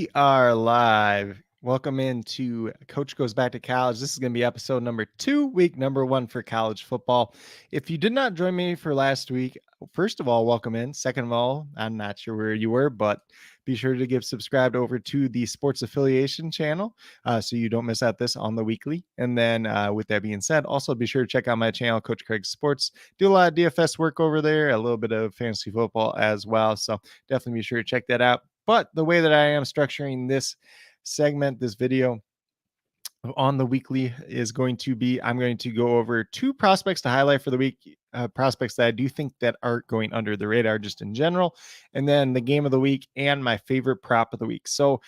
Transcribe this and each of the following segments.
We are live. Welcome into Coach Goes Back to College. This is going to be episode number 2, week number 1 for college football. If you did not join me for last week, first of all, welcome in. Second of all, I'm not sure where you were, but be sure to get subscribed over to the Sports Affiliation channel so you don't miss out this on the weekly. And then with that being said, also be sure to check out my channel, Coach Craig Sports. Do a lot of DFS work over there, a little bit of fantasy football as well. So definitely be sure to check that out. But the way that I am structuring this segment, this video on the weekly is going to be, I'm going to go over 2 prospects to highlight for the week, prospects that I do think that aren't going under the radar just in general, and then the game of the week and my favorite prop of the week. So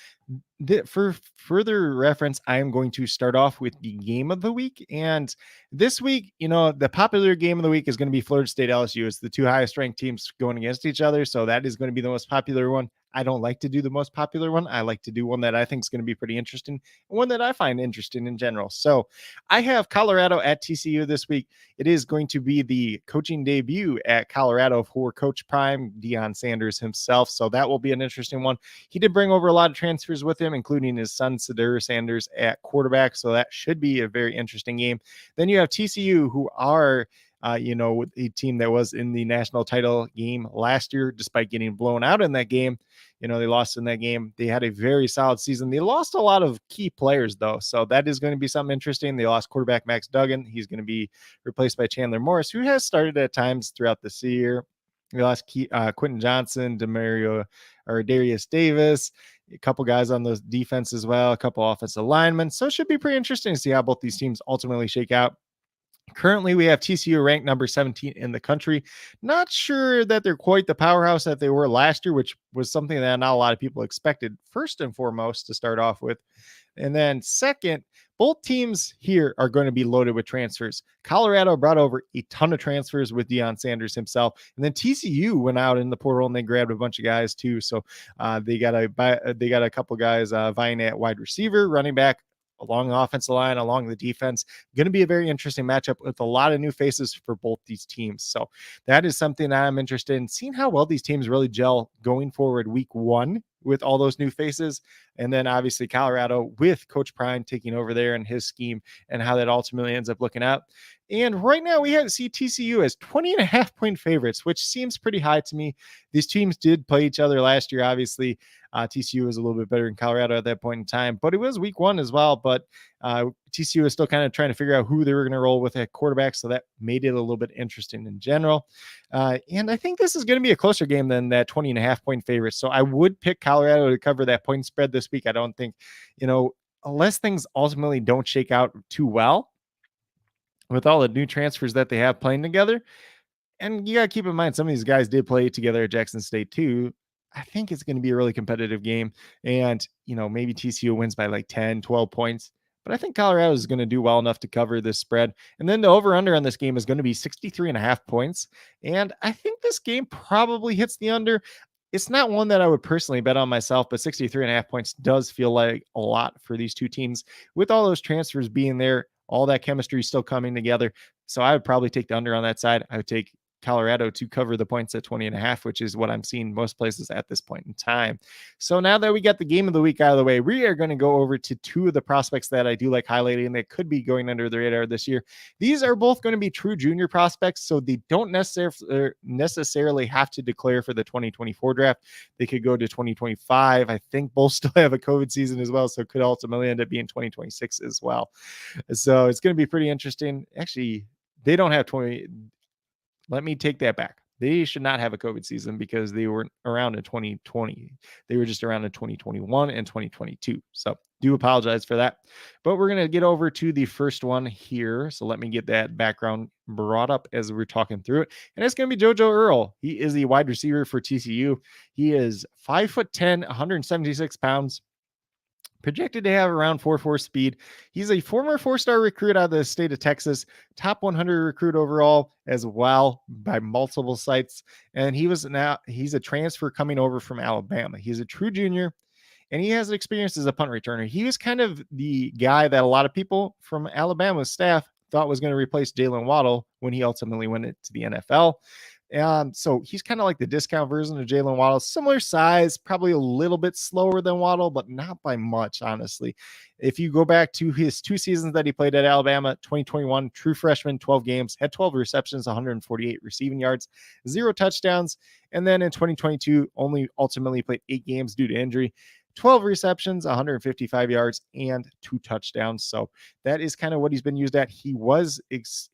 for further reference, I am going to start off with the game of the week. And this week, the popular game of the week is going to be Florida State LSU. It's the 2 highest ranked teams going against each other. So that is going to be the most popular one. I don't like to do the most popular one. I like to do one that I think is going to be pretty interesting, and one that I find interesting in general. So I have Colorado at TCU this week. It is going to be the coaching debut at Colorado for Coach Prime, Deion Sanders himself. So that will be an interesting one. He did bring over a lot of transfers with him, including his son, Sadur Sanders, at quarterback. So that should be a very interesting game. Then you have TCU, who are a team that was in the national title game last year, despite getting blown out in that game. They lost in that game. They had a very solid season. They lost a lot of key players, though. So that is going to be something interesting. They lost quarterback Max Duggan. He's going to be replaced by Chandler Morris, who has started at times throughout this year. We lost Quentin Johnson, Darius Davis, a couple guys on the defense as well, a couple offensive linemen. So it should be pretty interesting to see how both these teams ultimately shake out. Currently, we have TCU ranked number 17 in the country. Not sure that they're quite the powerhouse that they were last year, which was something that not a lot of people expected, first and foremost, to start off with. And then second, both teams here are going to be loaded with transfers. Colorado brought over a ton of transfers with Deion Sanders himself. And then TCU went out in the portal and they grabbed a bunch of guys too. So they got a couple guys vying at wide receiver, running back, along the offensive line, along the defense. Going to be a very interesting matchup with a lot of new faces for both these teams. So that is something that I'm interested in seeing how well these teams really gel going forward week 1 with all those new faces. And then obviously Colorado with Coach Prime taking over there and his scheme and how that ultimately ends up looking out. And right now we see TCU as 20.5-point favorites, which seems pretty high to me. These teams did play each other last year. Obviously, TCU was a little bit better than Colorado at that point in time, but it was week 1 as well. But TCU is still kind of trying to figure out who they were going to roll with at quarterback. So that made it a little bit interesting in general. And I think this is going to be a closer game than that 20.5-point favorite. So I would pick Colorado to cover that point spread this week. I don't think, unless things ultimately don't shake out too well with all the new transfers that they have playing together. And you got to keep in mind, some of these guys did play together at Jackson State too. I think it's going to be a really competitive game. And, maybe TCU wins by like 10, 12 points. But I think Colorado is going to do well enough to cover this spread. And then the over-under on this game is going to be 63.5 points. And I think this game probably hits the under. It's not one that I would personally bet on myself, but 63.5 points does feel like a lot for these two teams. With all those transfers being there, all that chemistry still coming together. So I would probably take the under on that side. I would take Colorado to cover the points at 20.5, which is what I'm seeing most places at this point in time. So now that we got the game of the week out of the way, we are going to go over to 2 of the prospects that I do like highlighting that could be going under the radar this year. These are both going to be true junior prospects, so they don't necessarily have to declare for the 2024 draft. They could go to 2025. I think both still have a COVID season as well, so it could ultimately end up being 2026 as well. So it's going to be pretty interesting. Actually, they don't have 20. Let me take that back. They should not have a COVID season because they weren't around in 2020. They were just around in 2021 and 2022. So do apologize for that. But we're going to get over to the first one here. So let me get that background brought up as we're talking through it. And it's going to be JoJo Earle. He is the wide receiver for TCU. He is 5'10", 176 pounds. Projected to have around 4.4 speed. He's a former 4-star recruit out of the state of Texas, top 100 recruit overall as well by multiple sites. And he's a transfer coming over from Alabama. He's a true junior and he has experience as a punt returner. He was kind of the guy that a lot of people from Alabama's staff thought was going to replace Jalen Waddle when he ultimately went to the NFL. So he's kind of like the discount version of Jalen Waddle, similar size, probably a little bit slower than Waddle, but not by much, honestly. If you go back to his 2 seasons that he played at Alabama, 2021, true freshman, 12 games, had 12 receptions, 148 receiving yards, 0 touchdowns. And then in 2022, only ultimately played 8 games due to injury. 12 receptions, 155 yards, and 2 touchdowns. So that is kind of what he's been used at. He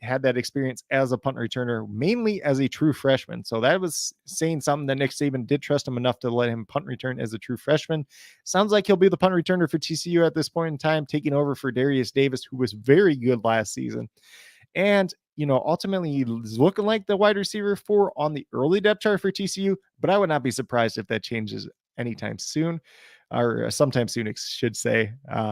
had that experience as a punt returner, mainly as a true freshman. So that was saying something that Nick Saban did trust him enough to let him punt return as a true freshman. Sounds like he'll be the punt returner for TCU at this point in time, taking over for Darius Davis, who was very good last season. And, ultimately he's looking like the wide receiver 4 on the early depth chart for TCU, but I would not be surprised if that changes anytime soon, or sometime soon, I should say,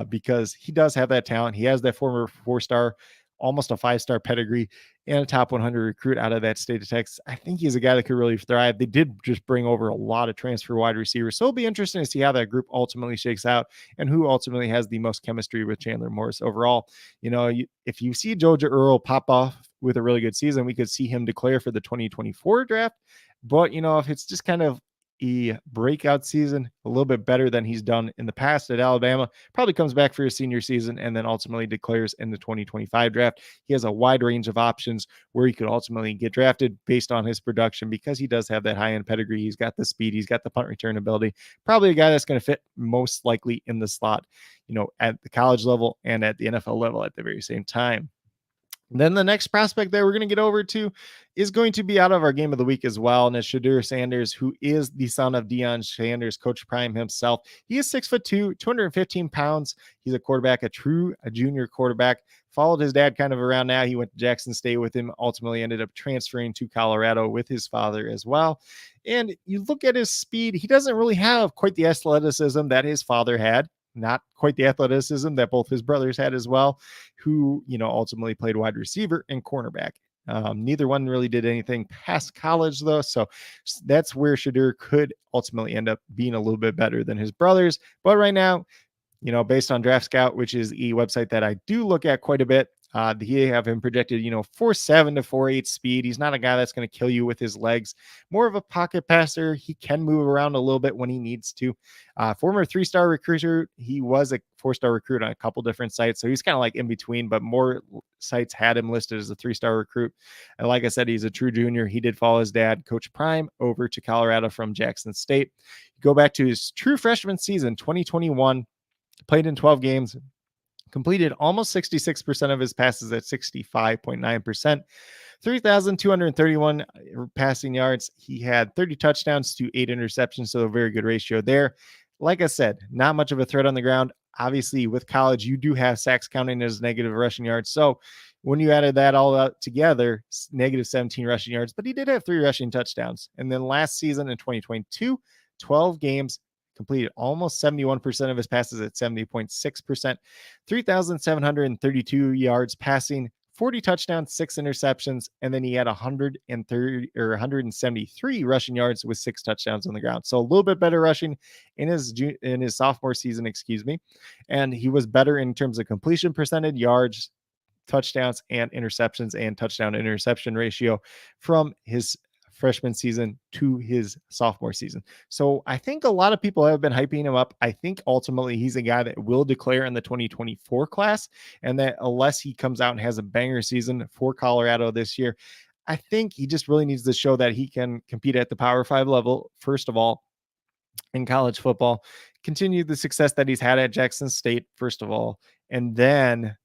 because he does have that talent. He has that former 4-star, almost a 5-star pedigree, and a top 100 recruit out of that state of Texas. I think he's a guy that could really thrive. They did just bring over a lot of transfer wide receivers, so it'll be interesting to see how that group ultimately shakes out and who ultimately has the most chemistry with Chandler Morris overall. If you see Georgia Earl pop off with a really good season, we could see him declare for the 2024 draft. But, if it's just kind of a breakout season, a little bit better than he's done in the past at Alabama, probably comes back for his senior season and then ultimately declares in the 2025 draft. He has a wide range of options where he could ultimately get drafted based on his production, because he does have that high-end pedigree. He's got the speed, he's got the punt return ability. Probably a guy that's going to fit most likely in the slot, at the college level and at the NFL level at the very same time. Then the next prospect that we're going to get over to is going to be out of our game of the week as well. And it's Shedeur Sanders, who is the son of Deion Sanders, Coach Prime himself. He is 6'2", 215 pounds. He's a quarterback, a junior quarterback. Followed his dad kind of around now. He went to Jackson State with him, ultimately ended up transferring to Colorado with his father as well. And you look at his speed, he doesn't really have quite the athleticism that his father had. Not quite the athleticism that both his brothers had as well, who, ultimately played wide receiver and cornerback. Neither one really did anything past college, though. So that's where Shedeur could ultimately end up being a little bit better than his brothers. But right now, based on Draft Scout, which is a website that I do look at quite a bit, he have him projected, 4.7 to 4.8 speed. He's not a guy that's going to kill you with his legs. More of a pocket passer. He can move around a little bit when he needs to. Former 3-star recruiter. He was a 4-star recruit on a couple different sites, so he's kind of like in between, but more sites had him listed as a 3-star recruit. And like I said, he's a true junior. He did follow his dad, Coach Prime, over to Colorado from Jackson State. Go back to his true freshman season, 2021, played in 12 games, completed almost 66% of his passes at 65.9%, 3,231 passing yards. He had 30 touchdowns to 8 interceptions, so a very good ratio there. Like I said, not much of a threat on the ground. Obviously, with college, you do have sacks counting as negative rushing yards. So when you added that all up together, negative 17 rushing yards, but he did have 3 rushing touchdowns. And then last season in 2022, 12 games, completed almost 71% of his passes at 70.6%, 3,732 yards passing, 40 touchdowns, 6 interceptions, and then he had 173 rushing yards with 6 touchdowns on the ground. So a little bit better rushing in his sophomore season, and he was better in terms of completion percentage, yards, touchdowns, and interceptions, and touchdown interception ratio from his freshman season to his sophomore season. So I think a lot of people have been hyping him up. I think ultimately he's a guy that will declare in the 2024 class, and that unless he comes out and has a banger season for Colorado this year, I think he just really needs to show that he can compete at the Power 5 level, first of all, in college football, continue the success that he's had at Jackson State, first of all, and then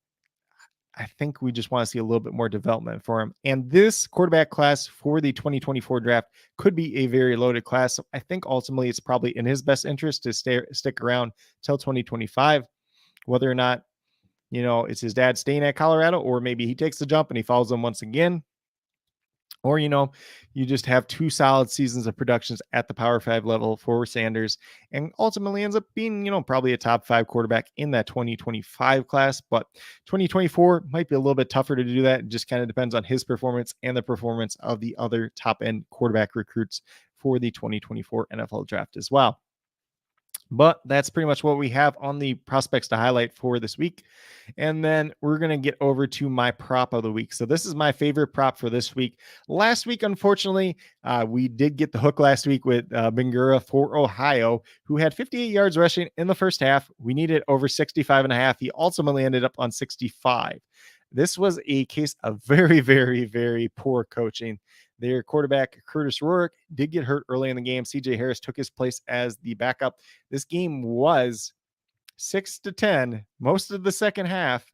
I think we just want to see a little bit more development for him. And this quarterback class for the 2024 draft could be a very loaded class. So I think ultimately it's probably in his best interest to stick around till 2025, whether or not, it's his dad staying at Colorado, or maybe he takes the jump and he follows them once again. Or, you just have 2 solid seasons of productions at the Power 5 level for Sanders, and ultimately ends up being, probably a top 5 quarterback in that 2025 class. But 2024 might be a little bit tougher to do that. It just kind of depends on his performance and the performance of the other top end quarterback recruits for the 2024 NFL draft as well. But that's pretty much what we have on the prospects to highlight for this week. And then we're going to get over to my prop of the week. So this is my favorite prop for this week. Last week, unfortunately, we did get the hook last week with Bangura for Ohio, who had 58 yards rushing in the first half. We needed over 65.5. He ultimately ended up on 65. This was a case of very, very, very poor coaching. Their quarterback, Curtis Rourke, did get hurt early in the game. CJ Harris took his place as the backup. This game was 6-10 most of the second half,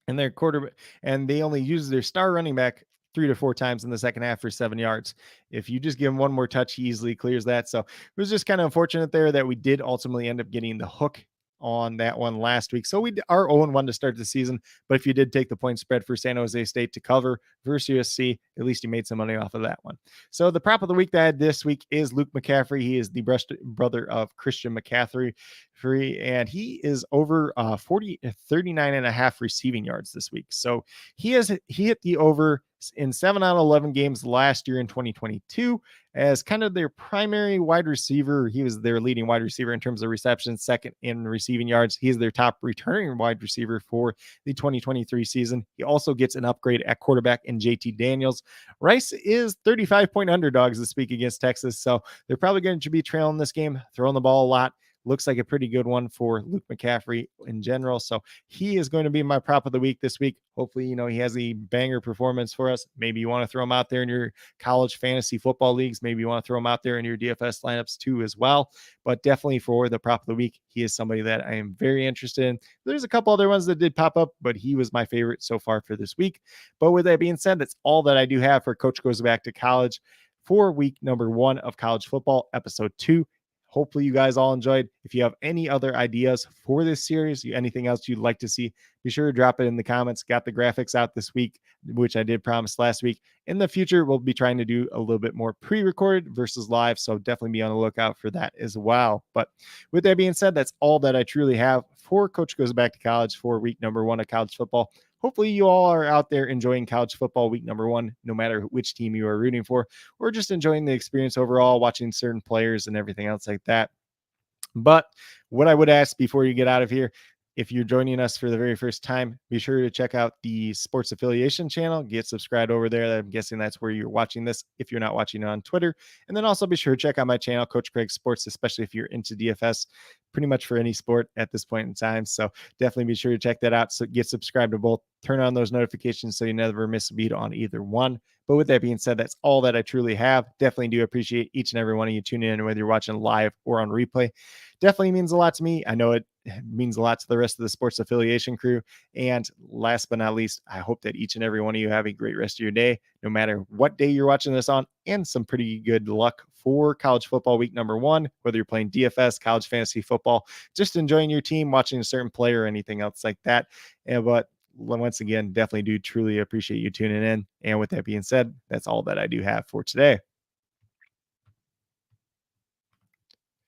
and their quarterback, and they only used their star running back 3 to 4 times in the second half for 7 yards. If you just give him one more touch, he easily clears that. So it was just kind of unfortunate there that we did ultimately end up getting the hook on that one last week. So we are 0-1 to start the season. But if you did take the point spread for San Jose State to cover versus USC, at least you made some money off of that one. So the prop of the week that I had this week is Luke McCaffrey. He is the brother of Christian McCaffrey, and he is over 39 and a half receiving yards this week. So he hit the over in 7 out of 11 games last year in 2022 as kind of their primary wide receiver. He was their leading wide receiver in terms of receptions, second in receiving yards. He's their top returning wide receiver for the 2023 season. He also gets an upgrade at quarterback in JT Daniels. Rice is 35-point underdogs this week against Texas, so they're probably going to be trailing this game, throwing the ball a lot. Looks like a pretty good one for Luke McCaffrey in general. So he is going to be my prop of the week this week. Hopefully, he has a banger performance for us. Maybe you want to throw him out there in your college fantasy football leagues. Maybe you want to throw him out there in your DFS lineups too as well. But definitely for the prop of the week, he is somebody that I am very interested in. There's a couple other ones that did pop up, but he was my favorite so far for this week. But with that being said, that's all that I do have for Coach Goes Back to College for week number 1 of college football, episode 2. Hopefully you guys all enjoyed. If you have any other ideas for this series, anything else you'd like to see, be sure to drop it in the comments. Got the graphics out this week, which I did promise last week. In the future, we'll be trying to do a little bit more pre-recorded versus live, so definitely be on the lookout for that as well. But with that being said, that's all that I truly have for Coach Goes Back to College for week number 1 of college football. Hopefully you all are out there enjoying college football week number 1, no matter which team you are rooting for, or just enjoying the experience overall, watching certain players and everything else like that. But what I would ask before you get out of here, if you're joining us for the very first time, be sure to check out the sports affiliation channel. Get subscribed over there. I'm guessing that's where you're watching this if you're not watching it on Twitter. And then also be sure to check out my channel, Coach Craig Sports, especially if you're into DFS, pretty much for any sport at this point in time. So definitely be sure to check that out. So get subscribed to both. Turn on those notifications so you never miss a beat on either one. But with that being said, that's all that I truly have. Definitely do appreciate each and every one of you tuning in, whether you're watching live or on replay. Definitely means a lot to me. I know it means a lot to the rest of the sports affiliation crew. And last but not least, I hope that each and every one of you have a great rest of your day, no matter what day you're watching this on, and some pretty good luck for college football week number 1, whether you're playing DFS, college fantasy football, just enjoying your team, watching a certain player or anything else like that. But once again, definitely do truly appreciate you tuning in. And with that being said, that's all that I do have for today.